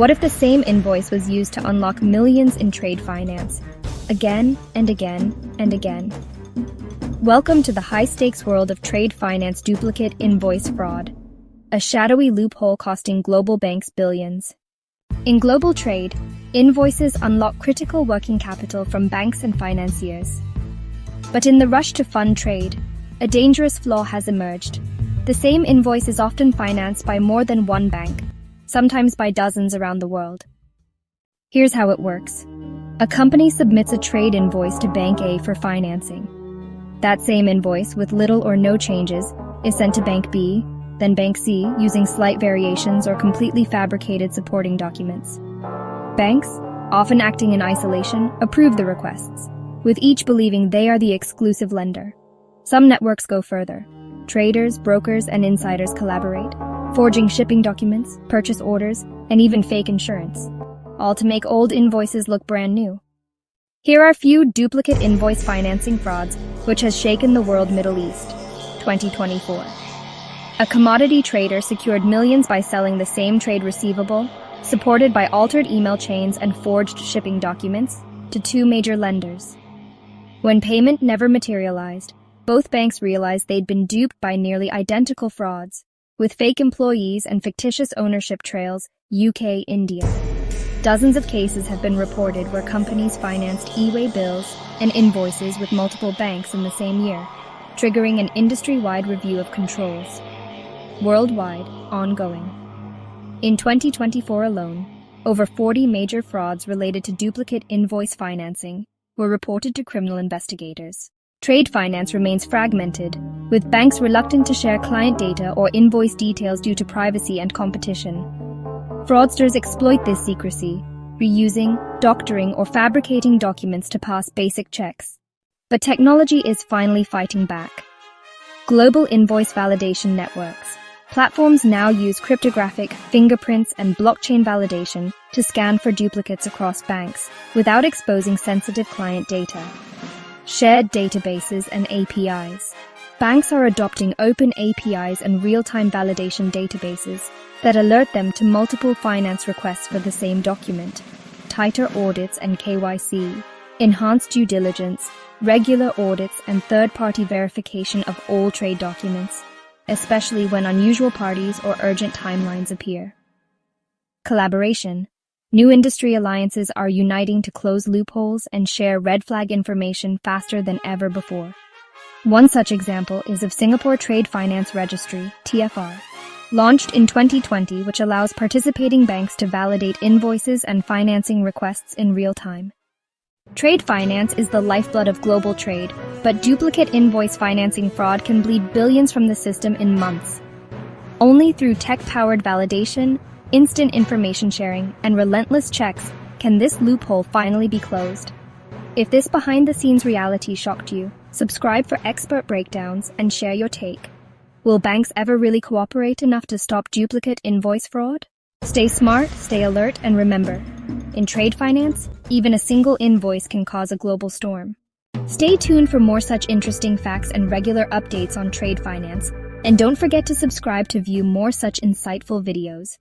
What if the same invoice was used to unlock millions in trade finance, again and again and again? Welcome to the high-stakes world of trade finance duplicate invoice fraud, a shadowy loophole costing global banks billions. In global trade, invoices unlock critical working capital from banks and financiers. But in the rush to fund trade, a dangerous flaw has emerged. The same invoice is often financed by more than one bank, sometimes by dozens around the world. Here's how it works. A company submits a trade invoice to Bank A for financing. That same invoice, with little or no changes, is sent to Bank B, then Bank C, using slight variations or completely fabricated supporting documents. Banks, often acting in isolation, approve the requests, with each believing they are the exclusive lender. Some networks go further. Traders, brokers, and insiders collaborate, forging shipping documents, purchase orders, and even fake insurance, all to make old invoices look brand new. Here are a few duplicate invoice financing frauds which has shaken the world Middle East. 2024. A commodity trader secured millions by selling the same trade receivable, supported by altered email chains and forged shipping documents, to two major lenders. When payment never materialized, both banks realized they'd been duped by nearly identical frauds, with fake employees and fictitious ownership trails, UK, India. Dozens of cases have been reported where companies financed e-way bills and invoices with multiple banks in the same year, triggering an industry-wide review of controls. Worldwide, ongoing. In 2024 alone, over 40 major frauds related to duplicate invoice financing were reported to criminal investigators. Trade finance remains fragmented, with banks reluctant to share client data or invoice details due to privacy and competition. Fraudsters exploit this secrecy, reusing, doctoring, or fabricating documents to pass basic checks. But technology is finally fighting back. Global invoice validation networks. Platforms now use cryptographic, fingerprints, and blockchain validation to scan for duplicates across banks without exposing sensitive client data. Shared databases and APIs. Banks are adopting open APIs and real-time validation databases that alert them to multiple finance requests for the same document. Tighter audits and KYC, enhanced due diligence, regular audits, and third-party verification of all trade documents, especially when unusual parties or urgent timelines appear. Collaboration. New industry alliances are uniting to close loopholes and share red flag information faster than ever before. One such example is of Singapore Trade Finance Registry, TFR, launched in 2020, which allows participating banks to validate invoices and financing requests in real time. Trade finance is the lifeblood of global trade, but duplicate invoice financing fraud can bleed billions from the system in months. Only through tech-powered validation, instant information sharing, and relentless checks can this loophole finally be closed. If this behind-the-scenes reality shocked you, subscribe for expert breakdowns and share your take. Will banks ever really cooperate enough to stop duplicate invoice fraud? Stay smart, stay alert, and remember, in trade finance, even a single invoice can cause a global storm. Stay tuned for more such interesting facts and regular updates on trade finance, and don't forget to subscribe to view more such insightful videos.